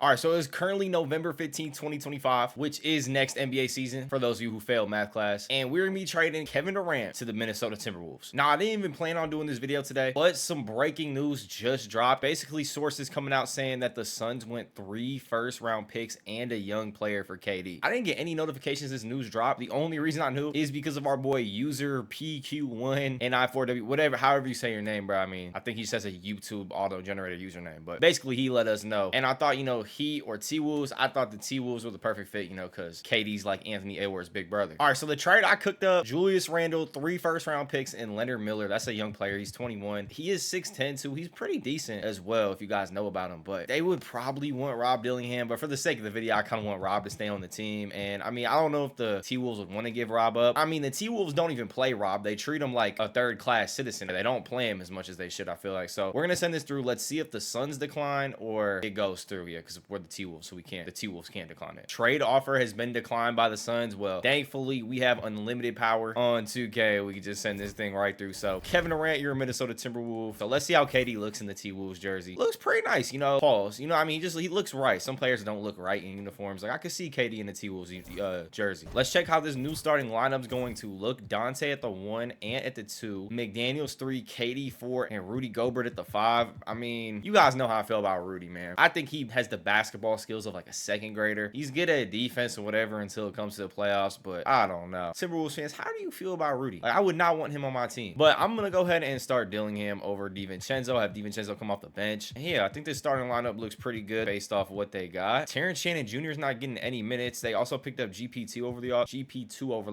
All right, so it's currently November 15th, 2025, which is next NBA season for those of you who failed math class. And we're going to be trading Kevin Durant to the Minnesota Timberwolves. Now, I didn't even plan on doing this video today, but some breaking news just dropped. Basically, sources coming out saying that the Suns went 3 first-round picks and a young player for KD. I didn't get any notifications this news dropped. The only reason I knew is because of our boy user PQ1NI4W, whatever, however you say your name, bro. I mean, I think he says a YouTube auto-generated username, but basically he let us know. And I thought, he or T-Wolves, I thought the T-Wolves were the perfect fit, because KD's like Anthony Edwards' big brother. All right, so the trade I cooked up, Julius Randle, 3 first-round picks, and Leonard Miller. That's a young player. He's 21. He is 6'10", too. He's pretty decent as well, if you guys know about him. But they would probably want Rob Dillingham. But for the sake of the video, I kind of want Rob to stay on the team. And, I mean, I don't know if the T-Wolves would want to give Rob up. I mean, the T-Wolves don't even play Rob. They treat him like a third-class citizen. They don't play him as much as they should, I feel like. So we're going to send this through. Let's see if the Suns decline or it goes through. Yeah, because we're the T-Wolves, so the T-Wolves can't decline it. Trade offer has been declined by the Suns. Well, thankfully, we have unlimited power on 2K. We can just send this thing right through. So, Kevin Durant, you're a Minnesota Timberwolves. So, let's see how KD looks in the T-Wolves jersey. Looks pretty nice, pause. I mean, he looks right. Some players don't look right in uniforms. Like, I could see KD in the T-Wolves jersey. Let's check how this new starting lineup's going to look. Dante at the 1, Ant at the 2, McDaniels 3, KD 4, and Rudy Gobert at the 5. I mean, you guys know how I feel about Rudy, man. I think he has the basketball skills of like a second grader. He's good at defense or whatever until it comes to the playoffs, but I don't know. Timberwolves fans, how do you feel about Rudy? Like, I would not want him on my team, but I'm gonna go ahead and start Dillingham over DiVincenzo. Have DiVincenzo come off the bench. And yeah, I think this starting lineup looks pretty good based off of what they got. Terrence Shannon Jr. is not getting any minutes. They also picked up GP2 over the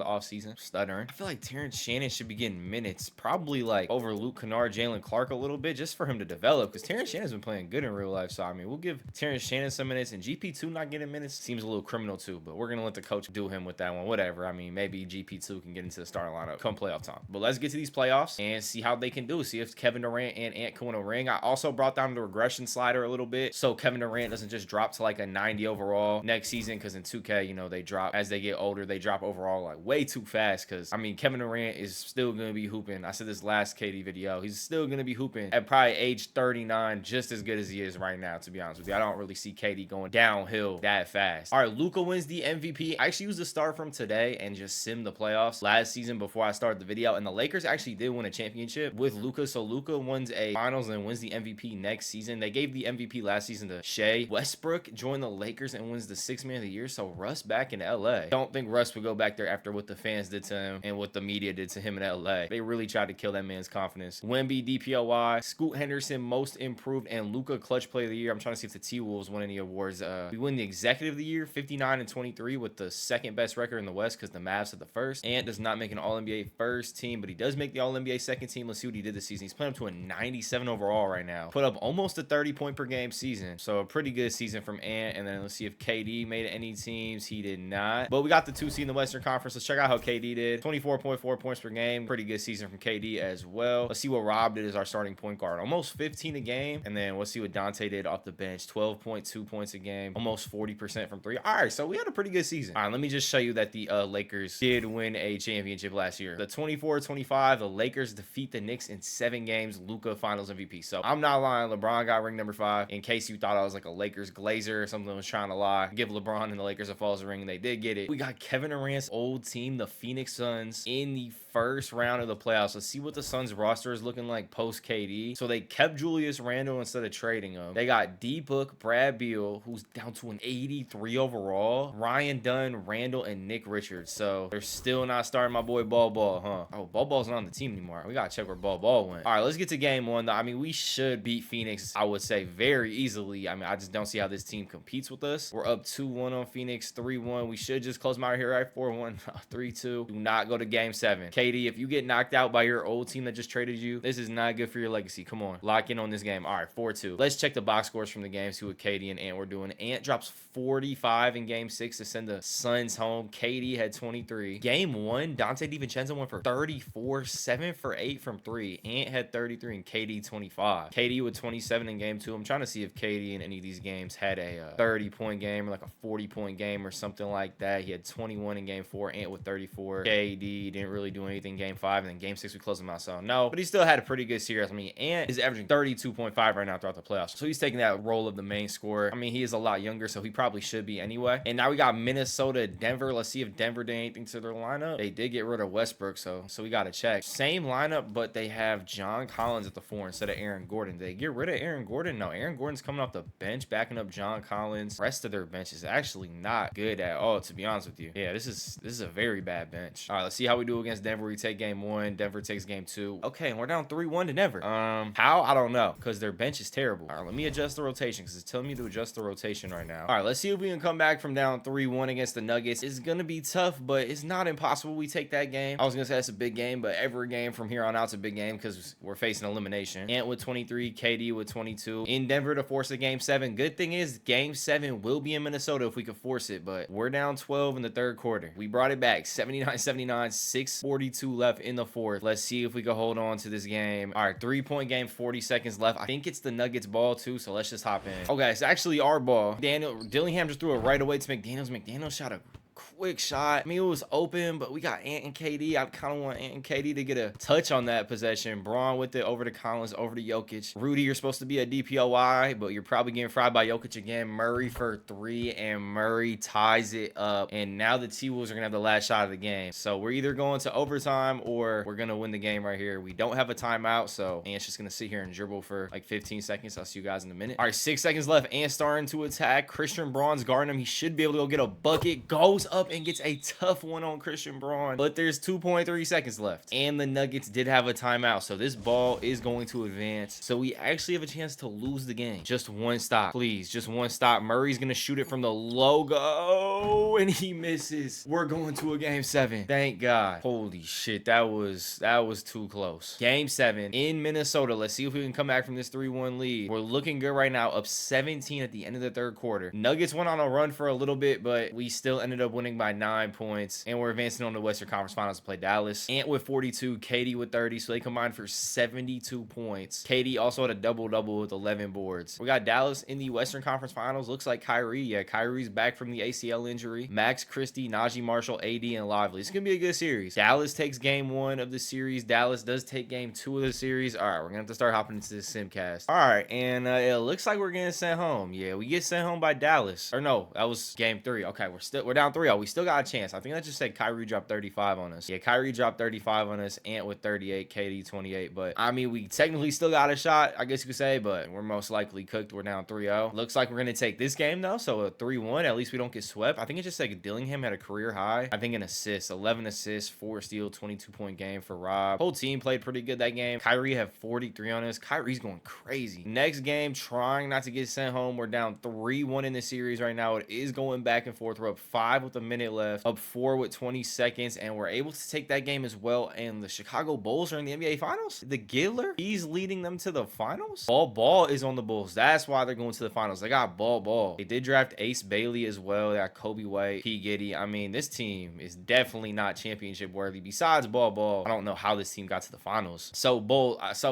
offseason. Stuttering. I feel like Terrence Shannon should be getting minutes, probably like over Luke Kennard, Jalen Clark a little bit, just for him to develop, because Terrence Shannon's been playing good in real life. So I mean, we'll give Terrence Shannon some minutes, and GP2 not getting minutes seems a little criminal too, but we're gonna let the coach do him with that one. Whatever. I mean, maybe GP2 can get into the starting lineup come playoff time. But let's get to these playoffs and see how they can do. See if Kevin Durant and Ant can win a ring. I also brought down the regression slider a little bit, so Kevin Durant doesn't just drop to like a 90 overall next season, because in 2K, they drop as they get older. They drop overall like way too fast, because I mean, Kevin Durant is still gonna be hooping. I said this last KD video. He's still gonna be hooping at probably age 39, just as good as he is right now, to be honest with you. I don't really see KD going downhill that fast. All right, Luka wins the MVP. I actually used the start from today and just sim the playoffs last season before I started the video, and the Lakers actually did win a championship with Luka. So Luka wins a finals and wins the MVP next season. They gave the MVP last season to Shea. Westbrook joined the Lakers and wins the 6th man of the year. So Russ back in LA. Don't think Russ would go back there after what the fans did to him and what the media did to him in LA. They really tried to kill that man's confidence. Wemby DPOY, Scoot Henderson most improved, and Luka clutch play of the year. I'm trying to see if the T-Wolves won any awards. We win the executive of the year, 59-23, with the 2nd best record in the West, because the Mavs had the 1st. Ant does not make an All-NBA first team, but he does make the All-NBA 2nd team. Let's see what he did this season. He's playing up to a 97 overall right now. Put up almost a 30-point per game season. So a pretty good season from Ant. And then let's see if KD made any teams. He did not. But we got the 2 seed in the Western Conference. Let's check out how KD did. 24.4 points per game. Pretty good season from KD as well. Let's see what Rob did as our starting point guard. Almost 15 a game. And then let's see what Dante did off the bench. 12.2 points a game. Almost 40% from 3. All right, so we had a pretty good season. All right, let me just show you that the Lakers did win a championship last year. The 24-25, the Lakers defeat the Knicks in 7 games. Luka finals MVP. So I'm not lying. LeBron got ring number 5. In case you thought I was like a Lakers glazer or something, was trying to lie, give LeBron and the Lakers a false ring, and they did get it. We got Kevin Durant's old team, the Phoenix Suns, in the first round of the playoffs. Let's see what the Suns roster is looking like post KD. So they kept Julius Randle instead of trading him. They got D Book, Brad Beal, who's down to an 83 overall, Ryan Dunn, Randall, and Nick Richards. So they're still not starting my boy Ball, huh? Oh, Ball's not on the team anymore. We gotta check where Ball went. All right, let's get to game 1 though. I mean, we should beat Phoenix, I would say, very easily. I mean, I just don't see how this team competes with us. We're up 2-1 on Phoenix, 3-1. We should just close them out here, right? 4-1, 3-2. Do not go to game 7. KD, if you get knocked out by your old team that just traded you, this is not good for your legacy. Come on, lock in on this game. All right, 4-2. Let's check the box scores from the game, see what KD and Ant were doing. Ant drops 45 in game 6 to send the Suns home. KD had 23. Game 1, Dante DiVincenzo went for 34, 7 for 8 from 3. Ant had 33 and KD 25. KD with 27 in game 2. I'm trying to see if KD in any of these games had a 30-point game or like a 40-point game or something like that. He had 21 in game 4. Ant with 34. KD didn't really do anything game 5, and then game 6 we closed him out. So no, but he still had a pretty good series. I mean, Ant is averaging 32.5 right now throughout the playoffs, so he's taking that role of the main scorer. or I mean, he is a lot younger, so he probably should be anyway. And now we got Minnesota, Denver. Let's see if Denver did anything to their lineup. They did get rid of Westbrook, so we got to check. Same lineup, but they have John Collins at the 4 instead of Aaron Gordon. Did they get rid of Aaron Gordon? No, Aaron Gordon's coming off the bench, backing up John Collins. Rest of their bench is actually not good at all, to be honest with you. Yeah, this is a very bad bench. All right, let's see how we do against Denver. We take game 1. Denver takes game 2. Okay, and we're down 3-1 to Denver. How? I don't know, because their bench is terrible. All right, let me adjust the rotation, because it's telling me to adjust the rotation right now. All right, let's see if we can come back from down 3-1 against the Nuggets. It's going to be tough, but it's not impossible we take that game. I was going to say that's a big game, but every game from here on out is a big game because we're facing elimination. Ant with 23, KD with 22. In Denver to force a game 7. Good thing is game 7 will be in Minnesota if we could force it, but we're down 12 in the third quarter. We brought it back 79-79, 6:42 left in the fourth. Let's see if we can hold on to this game. All right, 3-point game, 40 seconds left. I think it's the Nuggets ball too, so let's just hop in. Okay, it's actually our ball. Dillingham just threw it right away to McDaniels. McDaniels shot a quick shot. I mean, it was open, but we got Ant and KD. I kind of want Ant and KD to get a touch on that possession. Braun with it over to Collins, over to Jokic. Rudy, you're supposed to be a DPOY, but you're probably getting fried by Jokic again. Murray for 3, and Murray ties it up. And now the T-Wolves are going to have the last shot of the game. So we're either going to overtime or we're going to win the game right here. We don't have a timeout, so Ant's just going to sit here and dribble for like 15 seconds. I'll see you guys in a minute. All right, 6 seconds left. Ant starting to attack. Christian Braun's guarding him. He should be able to go get a bucket. Goes up and gets a tough one on Christian Braun, but there's 2.3 seconds left, and the Nuggets did have a timeout, so this ball is going to advance. So we actually have a chance to lose the game. Just one stop, please. Just one stop. Murray's gonna shoot it from the logo, and he misses. We're going to a game 7. Thank God. Holy shit, that was too close. Game 7 in Minnesota. Let's see if we can come back from this 3-1 lead. We're looking good right now, up 17 at the end of the third quarter. Nuggets went on a run for a little bit, but we still ended up winning by 9 points, and we're advancing on the Western Conference Finals to play Dallas. Ant with 42, KD with 30, so they combined for 72 points. KD also had a double-double with 11 boards. We got Dallas in the Western Conference Finals. Looks like Kyrie. Yeah, Kyrie's back from the ACL injury. Max Christie, Najee Marshall, AD, and Lively. It's gonna be a good series. Dallas takes game 1 of the series. Dallas does take game 2 of the series. All right, we're gonna have to start hopping into this simcast. All right, and it looks like we're getting sent home. Yeah, we get sent home by Dallas. Or no, that was game 3. Okay, we're down 3-0. We still got a chance. I think that just said Kyrie dropped 35 on us. Yeah, Kyrie dropped 35 on us. Ant with 38, KD 28. But I mean, we technically still got a shot, I guess you could say, but we're most likely cooked. We're down 3-0. Looks like we're going to take this game though, so a 3-1. At least we don't get swept. I think it just said Dillingham had a career high. I think an assist, 11 assists, 4 steal, 22-point game for Rob. Whole team played pretty good that game. Kyrie had 43 on us. Kyrie's going crazy. Next game, trying not to get sent home. We're down 3-1 in the series right now. It is going back and forth. We're up 5 with a minute left, up 4 with 20 seconds, and we're able to take that game as well. And the Chicago Bulls are in the NBA Finals. The Giddler, he's leading them to the finals. Ball is on the Bulls. That's why they're going to the finals. They got Ball. They did draft Ace Bailey as well. They got Kobe White, P. Giddy. I mean, this team is definitely not championship worthy. Besides Ball, I don't know how this team got to the finals. So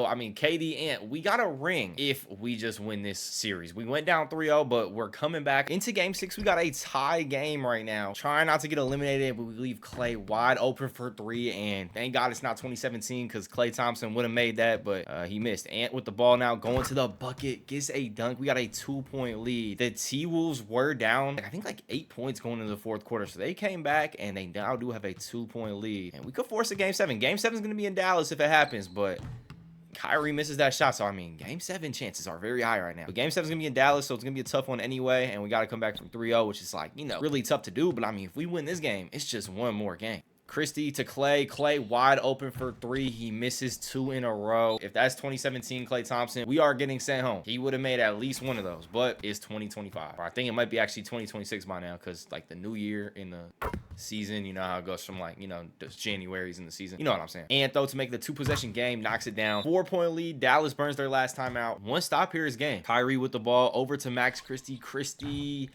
I mean, KD, Ant, we got a ring if we just win this series. We went down 3-0, but we're coming back into game 6. We got a tie game right now. Trying not to get eliminated, but we leave Klay wide open for 3, and thank God it's not 2017 because Klay Thompson would have made that, but he missed. Ant with the ball now, going to the bucket, gets a dunk. We got a 2-point lead. The T-Wolves were down, I think like 8 points going into the fourth quarter, so they came back, and they now do have a 2-point lead, and we could force a game 7. Game 7 is going to be in Dallas if it happens, but Kyrie misses that shot, so I mean, game 7 chances are very high right now. But game 7 is gonna be in Dallas, so it's gonna be a tough one anyway, and we got to come back from 3-0, which is like, you know, really tough to do. But I mean, if we win this game, it's just one more game. Christie to Klay wide open for 3. He misses 2 in a row. If that's 2017 Klay Thompson, we are getting sent home. He would have made at least one of those, but it's 2025. Or I think it might be actually 2026 by now, because like the new year in the season, you know how it goes from like, you know, those Januaries in the season. You know what I'm saying? And though to make the 2-possession game, knocks it down. 4-point lead. Dallas burns their last time out. One stop here is game. Kyrie with the ball over to Max Christie.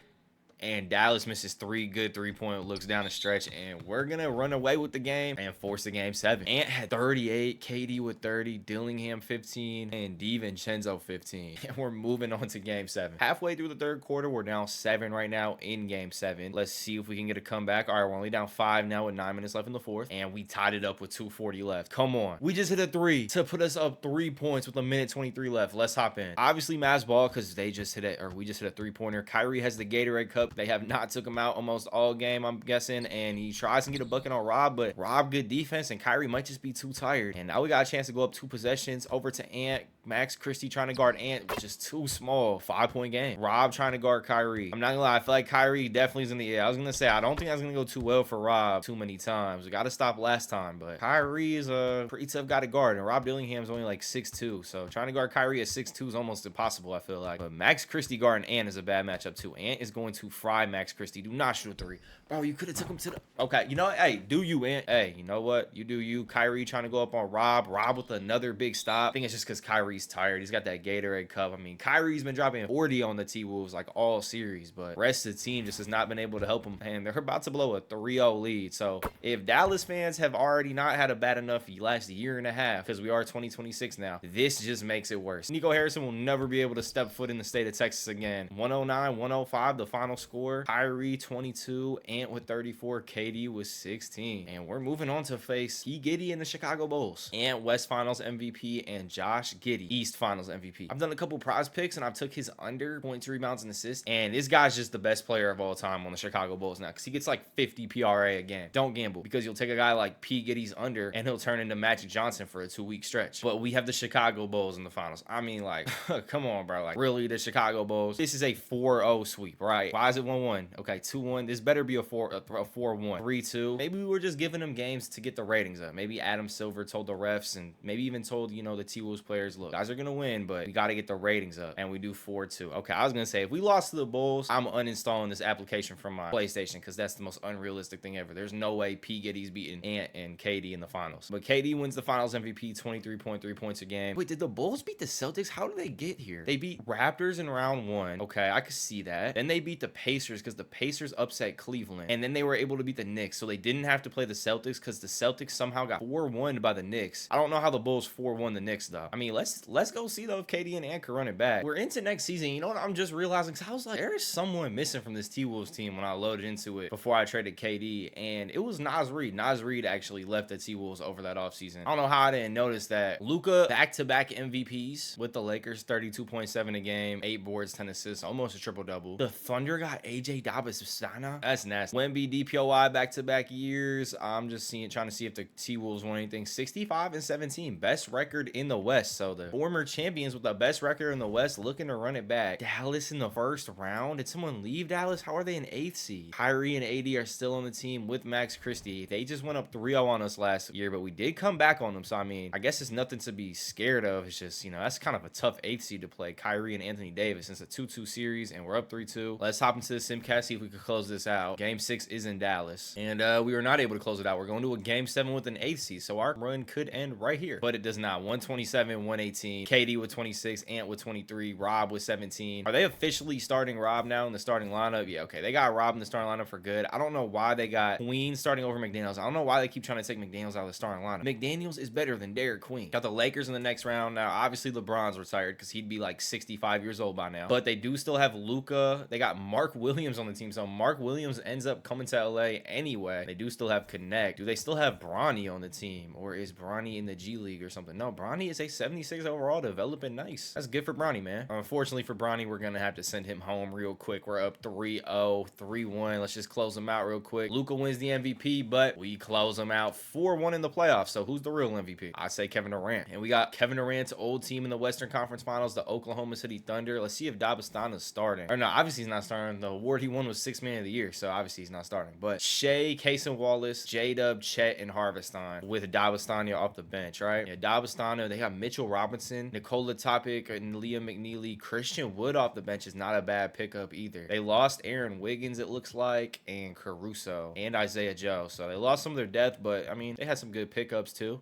And Dallas misses 3 good 3-point looks down the stretch, and we're gonna run away with the game and force the game 7. Ant had 38, KD with 30, Dillingham 15, and DiVincenzo 15. And we're moving on to game 7. Halfway through the third quarter, we're down 7 right now in game 7. Let's see if we can get a comeback. All right, we're only down 5 now with 9 minutes left in the fourth, and we tied it up with 2:40 left. Come on. We just hit a 3 to put us up 3 points with a minute 23 left. Let's hop in. Obviously, Mavs ball because they just hit it, or we just hit a 3-pointer. Kyrie has the Gatorade cup. They have not took him out almost all game, I'm guessing, and he tries to get a bucket on Rob, but Rob good defense, and Kyrie might just be too tired. And now we got a chance to go up 2 possessions over to Ant. Max Christie trying to guard Ant, which is too small. 5-point game. Rob trying to guard Kyrie. I'm not gonna lie, I feel like Kyrie definitely is in the air. I was gonna say, I don't think that's gonna go too well for Rob too many times. We gotta stop last time, but Kyrie is a pretty tough guy to guard, and Rob Dillingham's only like 6'2", so trying to guard Kyrie at 6'2" is almost impossible, I feel like. But Max Christie guarding Ant is a bad matchup too. Ant is going to fry Max Christie. Do not shoot a 3. Bro, you could have took him to the... Okay, you know what? Hey, do you, Ant? Hey, you know what? You do you. Kyrie trying to go up on Rob. Rob with another big stop. I think it's just because Kyrie's tired. He's got that Gatorade cup. I mean, Kyrie's been dropping 40 on the T-Wolves like all series, but the rest of the team just has not been able to help him, and they're about to blow a 3-0 lead. So if Dallas fans have already not had a bad enough last year and a half, because we are 2026 now, this just makes it worse. Nico Harrison will never be able to step foot in the state of Texas again. 109-105 the final score. Kyrie 22, Ant with 34, KD with 16. And we're moving on to face P. Giddy and the Chicago Bulls. Ant West Finals MVP and Josh Giddey East Finals MVP. I've done a couple prize picks, and I've took his under points, rebounds, and assists, and this guy's just the best player of all time on the Chicago Bulls now, because he gets like 50 PRA again. Don't gamble, because you'll take a guy like P. Giddy's under, and he'll turn into Magic Johnson for a 2-week stretch. But we have the Chicago Bulls in the finals. I mean, like, come on, bro. Like, really, the Chicago Bulls? This is a 4-0 sweep, right? Why is it 1-1? Okay, 2-1. This better be a 4-1. 3-2. Maybe we were just giving them games to get the ratings up. Maybe Adam Silver told the refs, and maybe even told, you know, the T-Wolves players, look, guys are gonna win, but we got to get the ratings up, and we do 4-2. Okay, I was gonna say, if we lost to the Bulls, I'm uninstalling this application from my PlayStation, because that's the most unrealistic thing ever. There's no way P. Giddy's beating Ant and KD in the finals. But KD wins the finals MVP, 23.3 points a game. Wait, did the Bulls beat the Celtics? How did they get here? They beat Raptors in round 1. Okay, I could see that. Then they beat the Pacers, because the Pacers upset Cleveland, and then they were able to beat the Knicks, so they didn't have to play the Celtics, because the Celtics somehow got 4-1 by the Knicks. I don't know how the Bulls 4-1 the Knicks, though. I mean, let's go see, though, if KD and Ant can run it back. We're into next season. You know what I'm just realizing? Because I was like, there is someone missing from this T-Wolves team when I loaded into it before I traded KD, and it was Naz Reid. Naz Reid actually left the T-Wolves over that offseason. I don't know how I didn't notice that. Luka, back-to-back MVPs with the Lakers, 32.7 a game, 8 boards, 10 assists, almost a triple-double. The Thunder got AJ Dabas-Sana. That's nasty. Wemby, DPOY, back-to-back years. I'm just trying to see if the T-Wolves won anything. 65-17, best record in the West. So the former champions with the best record in the West looking to run it back. Dallas in the first round. Did someone leave Dallas? How are they an 8th seed? Kyrie and AD are still on the team with Max Christie. They just went up 3-0 on us last year, but we did come back on them. So, I mean, I guess it's nothing to be scared of. It's just, you know, that's kind of a tough 8th seed to play. Kyrie and Anthony Davis. It's a 2-2 series, and we're up 3-2. Let's hop into the Simcast, see if we could close this out. Game 6 is in Dallas, and we were not able to close it out. We're going to a Game 7 with an 8th seed, so our run could end right here, but it does not. 127-118. KD with 26, Ant with 23, Rob with 17. Are they officially starting Rob now in the starting lineup? Yeah, okay. They got Rob in the starting lineup for good. I don't know why they got Queen starting over McDaniels. I don't know why they keep trying to take McDaniels out of the starting lineup. McDaniels is better than Derek Queen. Got the Lakers in the next round. Now, obviously, LeBron's retired because he'd be like 65 years old by now, but they do still have Luka. They got Mark Williams on the team, so Mark Williams ends up coming to LA anyway. They do still have Connect. Do they still have Bronny on the team, or is Bronny in the G League or something? No, Bronny is a 76 overall, developing nice. That's good for Bronny, man. Unfortunately for Bronny, we're gonna have to send him home real quick. We're up 3-0, 3-1. Let's just close him out real quick. Luka wins the MVP, but we close him out 4-1 in the playoffs. So who's the real MVP? I say Kevin Durant. And we got Kevin Durant's old team in the Western Conference Finals, the Oklahoma City Thunder. Let's see if Dabastana's starting. Or no, obviously he's not starting. The award he won was 6th man of the year, so obviously he's not starting. But Shea, Cason Wallace, J-Dub, Chet, and Harveston with Dabastana off the bench, right? Yeah, Dabastana. They got Mitchell Robinson, Nikola Topic, and Liam McNeely. Christian Wood off the bench is not a bad pickup either. They lost Aaron Wiggins, it looks like, and Caruso, and Isaiah Joe. So they lost some of their depth, but I mean, they had some good pickups too.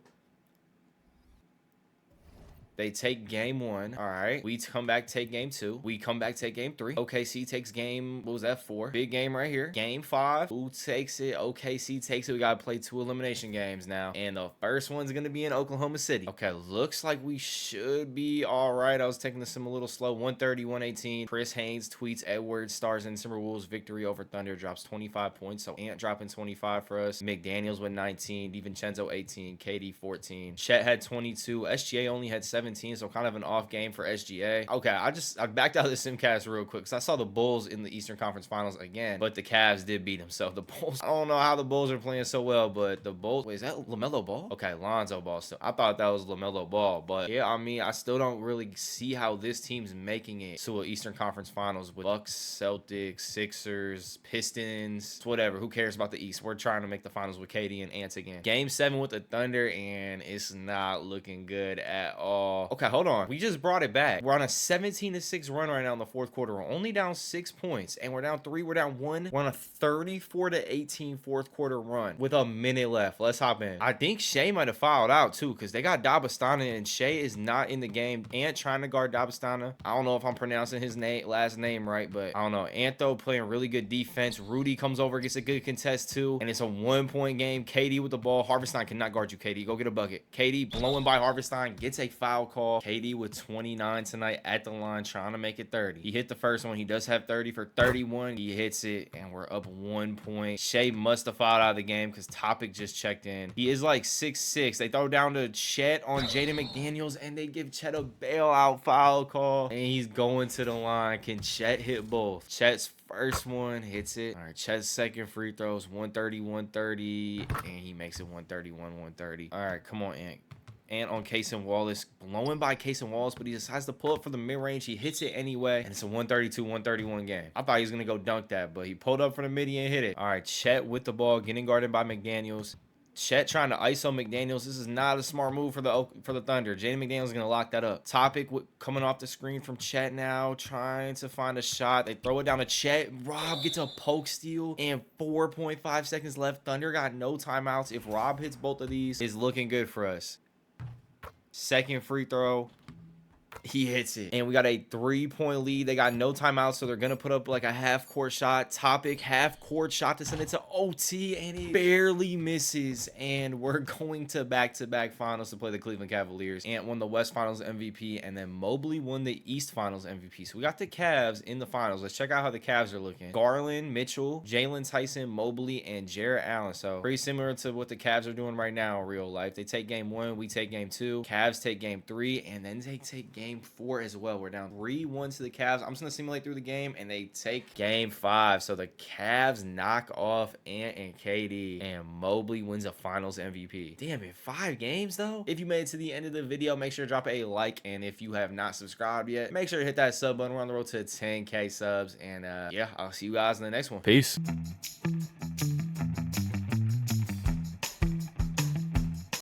They take game 1. All right. We come back, take game 2. We come back, take game 3. OKC takes game, what was that, 4? Big game right here. Game 5. Who takes it? OKC takes it. We got to play 2 elimination games now. And the first one's going to be in Oklahoma City. Okay, looks like we should be all right. I was taking this a little slow. 130, 118. Chris Haynes tweets Edwards stars in Timberwolves victory over Thunder, drops 25 points. So Ant dropping 25 for us. McDaniels with 19. DiVincenzo 18. KD 14. Chet had 22. SGA only had 17, so kind of an off game for SGA. Okay, I backed out of the Simcast real quick because I saw the Bulls in the Eastern Conference Finals again, but the Cavs did beat them. So the Bulls, I don't know how the Bulls are playing so well, but the Bulls, wait, is that LaMelo Ball? Okay, Lonzo Ball still. I thought that was LaMelo Ball, but yeah, I mean, I still don't really see how this team's making it to an Eastern Conference Finals with Bucks, Celtics, Sixers, Pistons, whatever. Who cares about the East? We're trying to make the finals with KD and Ant again. Game 7 with the Thunder, and it's not looking good at all. Okay, hold on. We just brought it back. We're on a 17-6 run right now in the 4th quarter. We're only down 6 points, and we're down 3. We're down 1. We're on a 34-18 4th quarter run with a minute left. Let's hop in. I think Shea might have fouled out too, because they got Dabastana, and Shea is not in the game. Ant trying to guard Dabastana. I don't know if I'm pronouncing his last name right, but I don't know. Ant though playing really good defense. Rudy comes over, gets a good contest too, and it's a 1-point game. KD with the ball. Harvestine cannot guard you, KD. Go get a bucket. KD blowing by Harvestine, gets a foul call. KD with 29 tonight at the line, trying to make it 30. He hit the first one. He does have 30 for 31. He hits it, and we're up 1 point. Shea must have fouled out of the game because Topic just checked in. He is like 6'6". They throw down to Chet on Jaden McDaniels, and they give Chet a bailout foul call, and he's going to the line. Can Chet hit both? Chet's first one hits it. All right, Chet's second free throws, 130, 130, and he makes it 131, 130. All right, come on, Ant. And on Cason Wallace, blowing by Cason Wallace, but he decides to pull up for the mid-range. He hits it anyway, and it's a 132, 131 game. I thought he was going to go dunk that, but he pulled up for the midi and hit it. All right, Chet with the ball, getting guarded by McDaniels. Chet trying to ISO McDaniels. This is not a smart move for the Thunder. Jaden McDaniels is going to lock that up. Topic coming off the screen from Chet now, trying to find a shot. They throw it down to Chet. Rob gets a poke steal, and 4.5 seconds left. Thunder got no timeouts. If Rob hits both of these, it's looking good for us. Second free throw. He hits it, and we got a 3-point lead. They got no timeout, so they're gonna put up like a half-court shot. Topic half-court shot to send it to OT, and it barely misses. And we're going to back-to-back finals to play the Cleveland Cavaliers. Ant won the West Finals MVP, and then Mobley won the East Finals MVP. So we got the Cavs in the finals. Let's check out how the Cavs are looking. Garland, Mitchell, Jalen Tyson, Mobley, and Jarrett Allen. So pretty similar to what the Cavs are doing right now in real life. They take game 1, we take game 2. Cavs take game 3, and then they take game 4 as well. We're down 3-1 to the Cavs. I'm just gonna simulate through the game, and they take game 5. So the Cavs knock off Ant and KD, and Mobley wins a Finals MVP. Damn it, 5 games though. If you made it to the end of the video, make sure to drop a like, and if you have not subscribed yet, make sure to hit that sub button. We're on the road to 10K subs, and yeah, I'll see you guys in the next one. Peace.